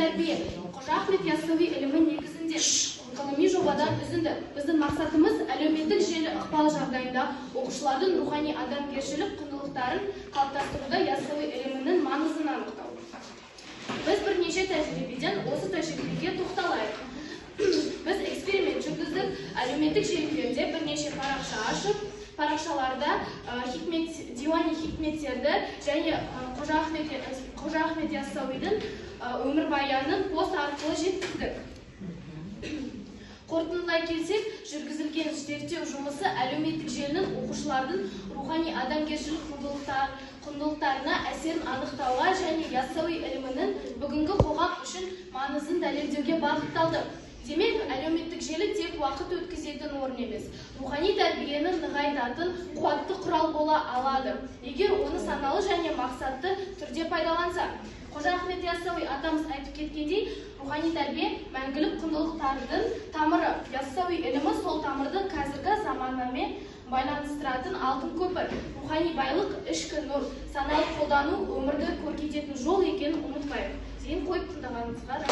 тәрбие Қожа Ахмет Яссауи ілімі негізінде ғылыми жобадан үзінді. Біздің мақсатымыз әлеуметтік желі ықпал жағдайында оқушылардың рухани адамгершілік құндылықтарын қалыптастыруда Яссауи ілімінің маңызын анықтау. Біз бірнеше тәжірибеден осы тәжірибеге тоқталайық. Біз эксперимент жүргіздік. Әлеуметтік желілерде бірнеше парақша ашып, парақшаларда дивани хикметтерді және Қожа Ахмет Яссауидің өмірбаянын пост арқылы жеткіздік. Қорытындылай келсек, жүргізілген зерттеу жұмысы әлеуметтік желінің оқушылардың рухани адамгершілік құндылықтарына әсерін анықтауға және Яссауи ілімінің бүгінгі қоғам үшін маңызын дәлелдеуге бағытталды. Демек, әлеуметтік желі тек уақыт өткізетін орын емес, рухани тәрбиені нығайтатын қуатты құрал бола алады, егер оны саналы және мақсатты түрде пайдаланса. Қожа Ахмет Яссауи атамыз айтып кеткендей, рухани тәрбие мәңгілік құндылықтардың тамыры. Яссауи ілімі сол тамырды қазіргі заманамен байланыстыратын алтын көпір. Рухани байлық, ішкі нұр, саналы қолдану өмірді көркейтетін жол екенін ұмытпайық. Зейін қойып тыңдағаныңызға